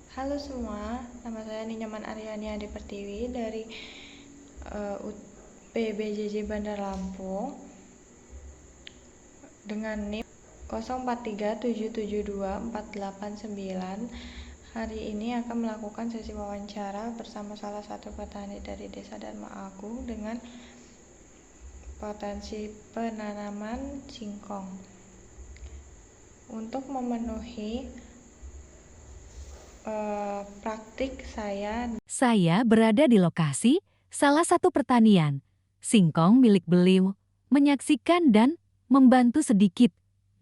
Halo semua, nama saya Ninyaman Aryani Adi Pertiwi dari PBJJ Bandar Lampung dengan NIM 0437724889. Hari ini akan melakukan sesi wawancara bersama salah satu petani dari Desa Dharma Agung dengan potensi penanaman singkong. Untuk memenuhi praktik Saya berada di lokasi salah satu pertanian singkong milik beliau, menyaksikan dan membantu sedikit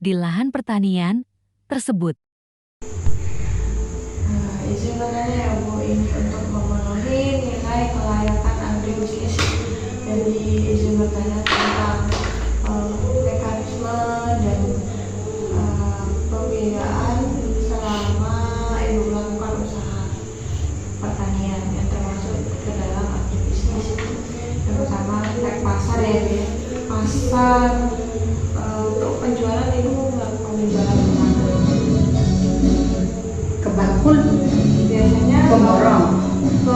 di lahan pertanian tersebut. Izin bertanya ya Bu, ini untuk memenuhi nilai kelayakan agribisnis. Jadi izin bertanya tentang mekanisme dan pembiayaan selama Ibu melakukan usaha pertanian yang termasuk ke dalam agribisnis. Yang pertama pasar ya Bu. Pasar untuk penjualan Ibu melakukan penjualan kemana? Ke Bangkul, Biasanya Pemborong. ke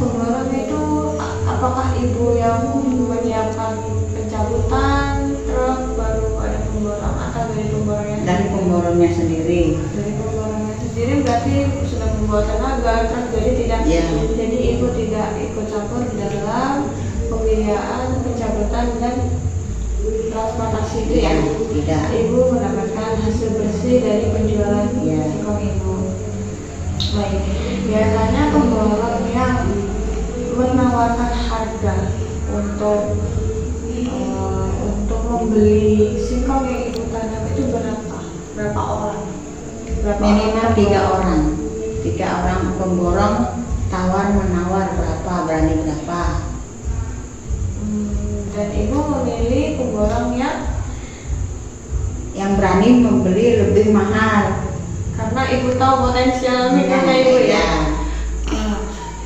pemborong itu apakah Ibu yang menyiapkan pencabutan truk baru pada pemborong atau dari pemborongnya Dari pemborongnya sendiri. dari pemborongnya sendiri berarti sudah membawa tenaga truk, jadi tidak Ya. jadi Ibu tidak ikut campur di dalam pembiayaan pencabutan dan transportasi itu ya? Tidak. Ibu mendapatkan hasil bersih dari penjualan Ya. singkong Ibu. Baik, biasanya pemborong yang menawarkan harga untuk membeli singkong yang Ibu tanam itu berapa orang? Minimal 3 orang. 3 orang pemborong tawar menawar berapa, berani berapa. Dan Ibu memilih pemborong Yang berani membeli lebih mahal. karena Ibu tahu potensial singkongnya Ibu ya.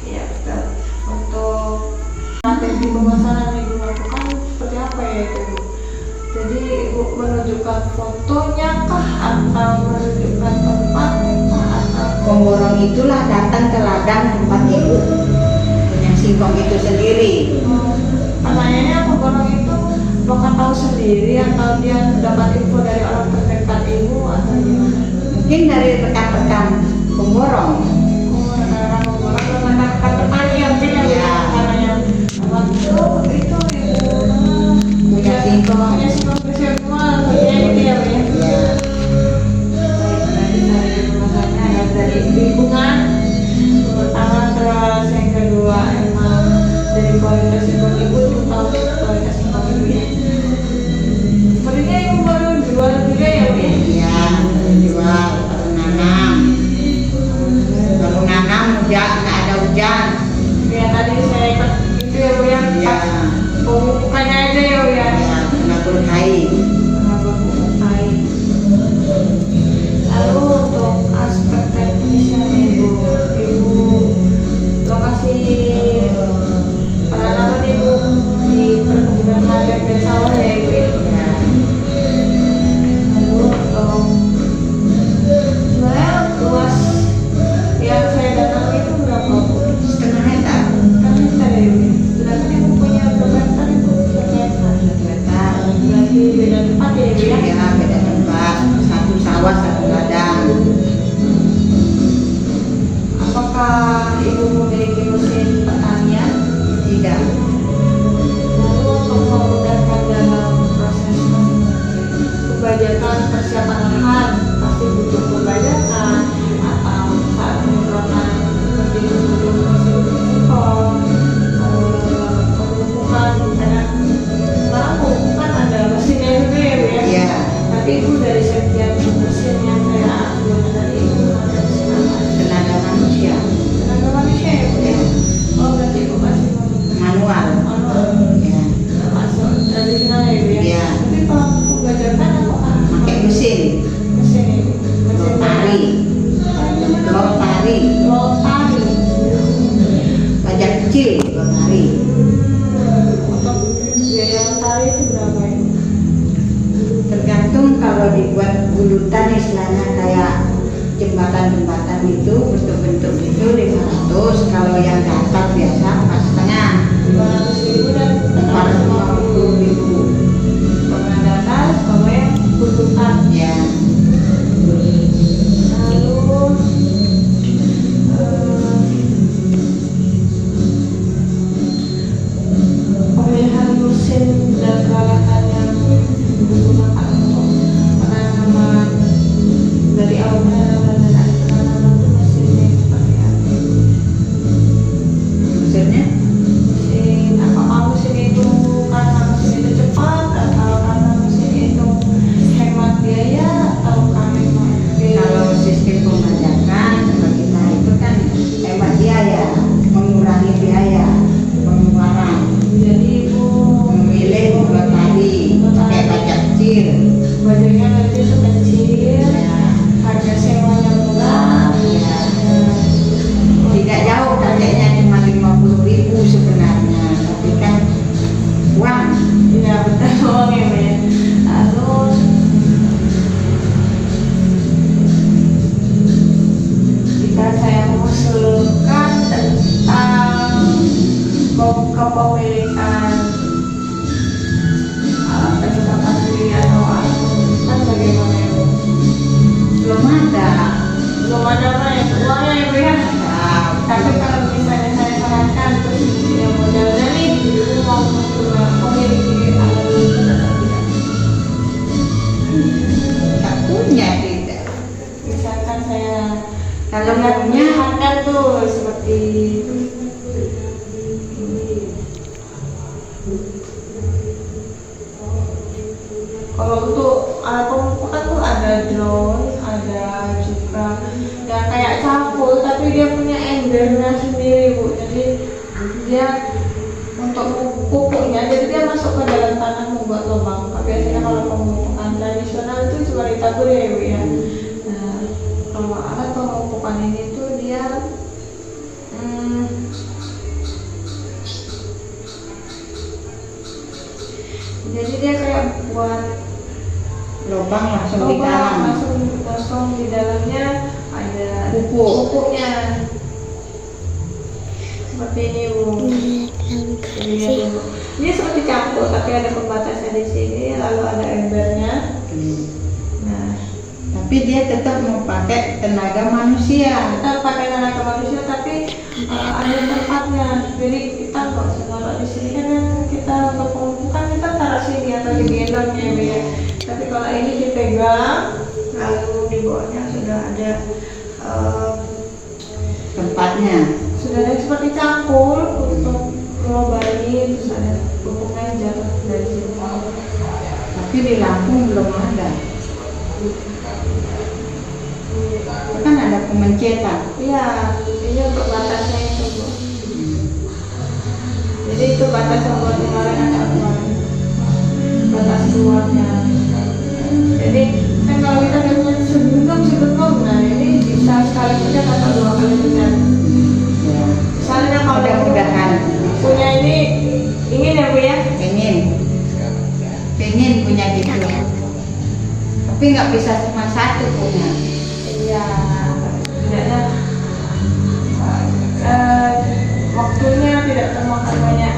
Iya betul. Untuk strategi pemasaran Ibu lakukan seperti apa ya itu Ibu? Jadi Ibu menunjukkan fotonya kah atau menunjukkan tempatnya kah atau Pemborong itulah datang ke ladang tempat ibu punya singkong itu sendiri. pertanyaannya pemborong itu apakah tahu sendiri atau dia dapat info dari orang terdekat Ibu atau gimana? Mungkin dari rekan-rekan pemborong. Rekan-rekan pemborong dan rekan-rekan petani yang punya Ya. yang waktu itu Ibu Punya singkong. punya singkong bersih semua sepertinya gitu ya Bu ya. Ya. Dari lingkungan pertama, terus yang kedua emang dari kualitas singkong Ibu tahu kualitas singkong Ibu ya. Sepertinya Ibu baru jual juga ya Bu ya. Ya, jual baru nanam. jembatan itu bentuk-bentuk itu 500, kalau yang datar biasa 4,5. 500.000 dan 450.000. pernah datar sama yang buntutan. Ya. Lalu pemilihan mesin dan peralatan yang digunakan untuk penanaman dari awal penanaman dan akhir penanaman itu mesinnya seperti apa? Maksudnya? Mesin apakah mesin itu karena mesin itu cepat atau karena mesin itu hemat biaya atau hemat biaya? Kalau sistem pembajakan kalau kita itu kan hemat biaya, mengurangi biaya pengeluaran. Jadi ibu Memilih dua kali pakai pajak kecil. bajunya nanti itu kecil, harga sewanya murah, Ya. Tidak jauh kakeknya cuma 50.000 sebenarnya, tapi kan uang. ya betul uang ya Bu, ya. Lalu jika saya mengusulkan tentang kepemilikan alat peningkatan diri atau alat penuntutan bagaimana ya Bu? Belum ada. Belum ada Pak, ya uangnya ya Bu ya. Tapi kalau misalnya saya sarankan terus yang modalnya nih uang untuk memiliki alat penuntutan atau tidak. Tak punya tidak. Misalkan saya Kalau punya harga tuh seperti kalau untuk alat pemupukan tuh ada drone, ada juga ya kayak cangkul tapi dia punya embernya sendiri Bu. Jadi dia untuk pupuknya jadi dia masuk ke dalam tanah membuat lubang. Biasanya kalau pemupukan tradisional itu cuma ditabur ya Bu ya. Nah, kalau alat pemupukan ini tuh dia jadi dia kayak buat lubang langsung di lubang dalam. langsung di dalamnya ada Pupuk. pupuknya seperti ini Bu. Ini seperti campur tapi ada pembatasnya di sini lalu ada embernya. Nah, Tapi dia tetap mau pakai tenaga manusia. kita pakai tenaga manusia tapi ada tempatnya. Jadi kita nggak usah taruh di sini kan kita untuk pemupukan kita taruh sini atau di gendongnya ya. Tapi kalau ini dipegang lalu di bawahnya sudah ada Tempatnya. sudah ada seperti cangkul untuk melobangi terus ada pupuknya yang jatuh dari sini. Tapi di Lampung belum ada. Kan ada pemencetan. Iya, ini untuk batasnya itu Bu. Jadi itu batas yang buat kemarin ada kemarin. Batas luarnya. Jadi kan kalau kita biasanya sebelum, nah ini bisa sekali pencet atau 2 kali pencet. Ya. Misalnya kalau Mudah-mudahan punya ini ingin ya Bu ya. pengen punya gitu. Tapi nggak bisa cuma satu punya. Iya, tidaknya waktunya tidak termakan banyak.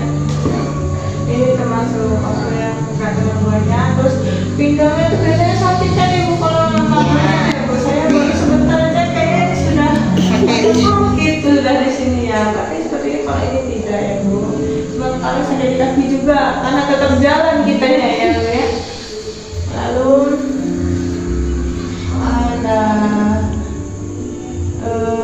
Ini termasuk waktu yang nggak terlalu banyak. Terus pinggangnya tuh biasanya sakit kan Ibu kalau ngangkatnya ya Bu. Saya baru sebentar aja kayaknya sudah sakit tuh dari sini ya. Tapi seperti ini kalau ini tidak ya Bu. Sementara saya di kaki juga karena tetap jalan kitanya ya Bu ya. Lalu ada lalu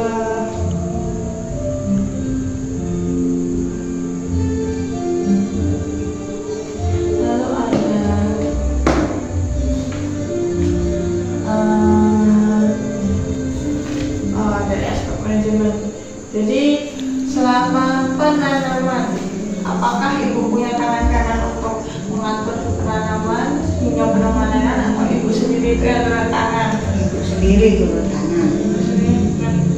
ada dari aspek manajemen. Jadi selama penanaman, apakah Ibu punya tangan kanan untuk mengatur penanaman hingga penemanan atau Ibu sendiri itu yang turun tangan? Ibu sendiri turun tangan. Ibu sendiri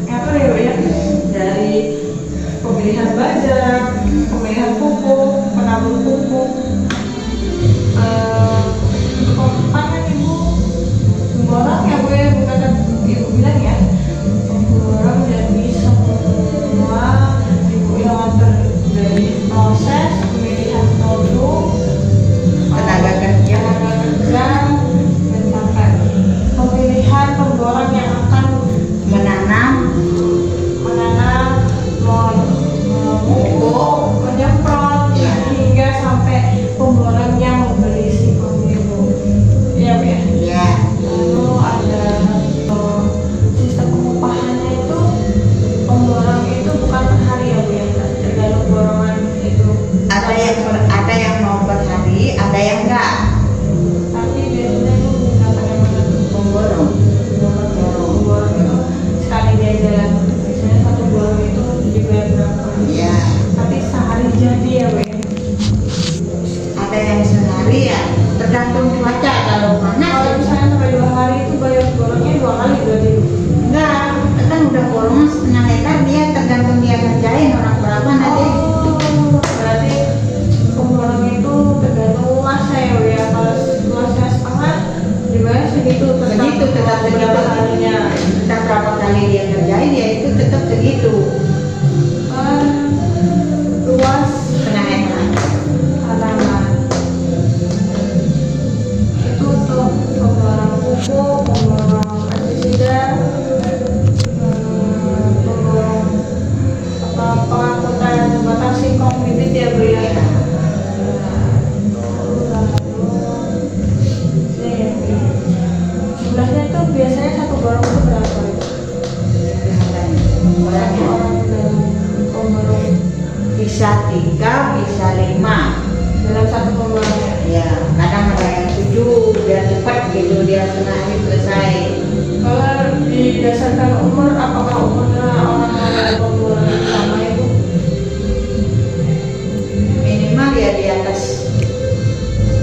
ngatur ya Bu ya? Dari pemilihan bajak, pemilihan pupuk, penabur pupuk, untuk panen Ibu sembarang ya Bu ya, bukan Ibu bilang ya. ya itu tetap segitu. Kan luas Setengah hektar. halaman. Itu untuk pemborong pupuk, pemborong pestisida, pemborong pengangkutan batang singkong bibit ya Bu ya. Jumlahnya itu biasanya satu borong itu berapa? Satu orang dalam pemborong Bisa 3, bisa 5. dalam satu pemborong ya. Ya, kadang ada yang 7 biar cepat gitu dia setengah hari selesai. Kalau didasarkan umur, apakah umurnya orang yang pemborong yang sama itu? Minimal ya di atas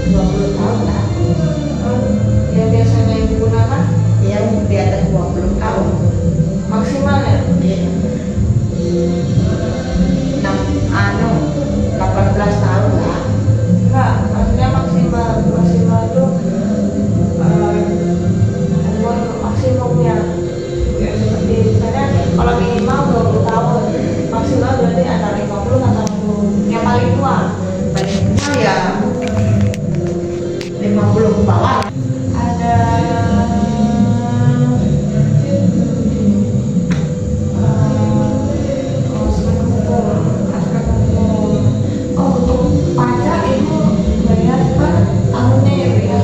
20 tahun lah. Yang biasanya yang digunakan Ya di atas 20 tahun. maksimal ya? Iya. 18 tahun lah. Enggak, maksudnya maksimal itu umur maksimumnya ya, seperti misalnya kalau minimal 20 tahun, maksimal berarti antara 50 atau 60. Yang paling tua Paling tua ya 50 ke bawah. ada untuk pajak itu bayar per tahunnya ya Bu ya.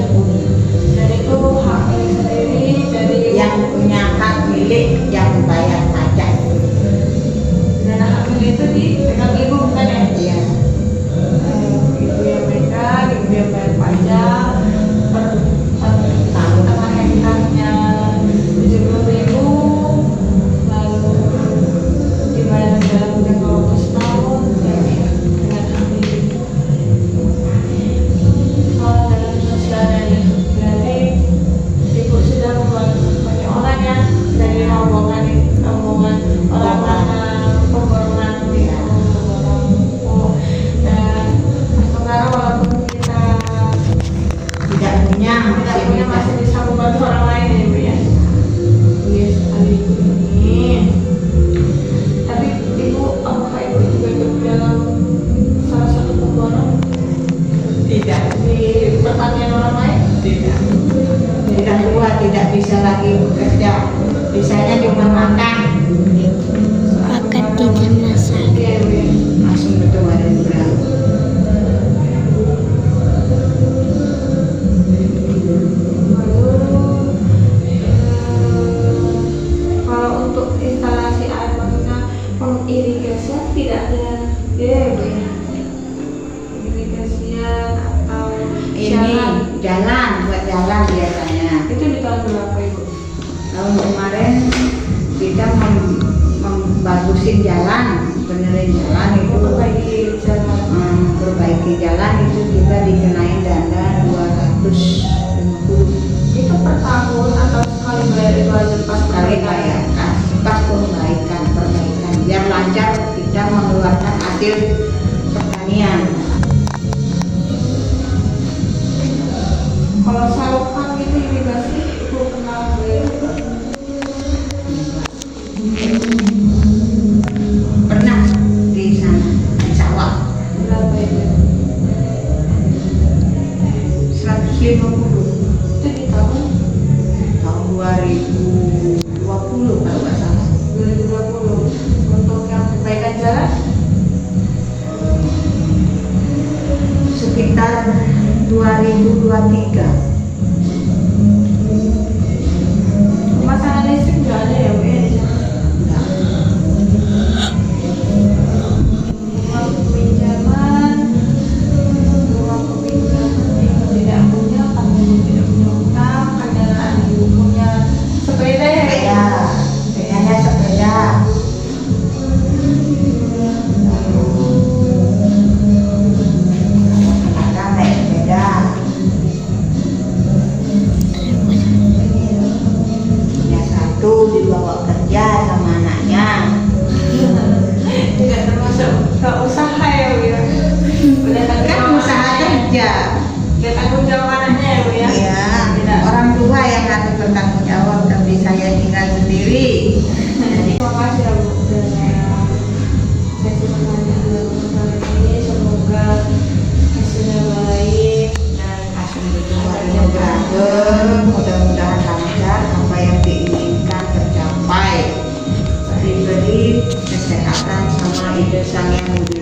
Dan itu hak milik sendiri, jadi Yang punya hak milik yang bayar pajak. dan hak milik itu dipegang ibu bukan ya? Iya. Ibu yang pegang, ibu yang bayar pajak per tahun setengah hektarnya 70.000, lalu dibayar dalam jangka waktu setahun ya, dengan hak milik. Kalau dalam sosialnya nih, berarti ibu sudah membuat permohonan ya dari rombongan orang-orang pemborongan ya, pemborong pupuk. Dan sekarang walaupun kita Tidak punya masih bisa membantu orang lain ya Bu ya. Iya sekali ibu ini. Tapi ibu, apakah ibu juga ikut dalam salah satu pemborong Tidak. di pertanian orang lain? Tidak. Tidak tua, tidak bisa lagi bekerja. Bisanya cuma makan. Makan tidak masak. Iya Bu ya. Langsung betul ada berang. Kalau untuk instalasi air maksudnya pengirigasian tidak ada ya Bu ya. Irigasian atau Ini jalan, buat jalan biasanya. itu di tahun berapa Ibu? Tahun kemarin kita membagusin jalan, benerin jalan itu. Memperbaiki jalan. Perbaiki jalan itu kita dikenain dana 250 Itu per tahun atau sekali bayar itu aja pas kali perbaikan? bayar pas perbaikan biar lancar kita mengeluarkan hasil pertanian. Kalau salukan gitu irigasi Ibu pernah bayar juga? Pernah di sana di sawah Berapa itu? 150 Itu di tahun tahun 2020 kalau nggak salah. 2020 untuk yang perbaikan jalan Sekitar 2023. pemasangan listrik nggak ada ya Bu ya di sana? Enggak. Uang pinjaman Ibu tidak punya, kamu tidak punya utang, kendaraan Ibu punya sepeda ya? Sepeda, sepedanya sepeda. Ada naik sepeda. Punya satu dibawa kerja sama anaknya. Tidak termasuk ke usaha ya Bu ya? Udah tanggung Kan jawab usaha anaknya. kerja. Udah tanggung jawab anaknya ya Bu ya? Iya, Tidak. orang tua yang harus bertanggung jawab, tapi saya tinggal sendiri. Jadi Sang Hyang Widi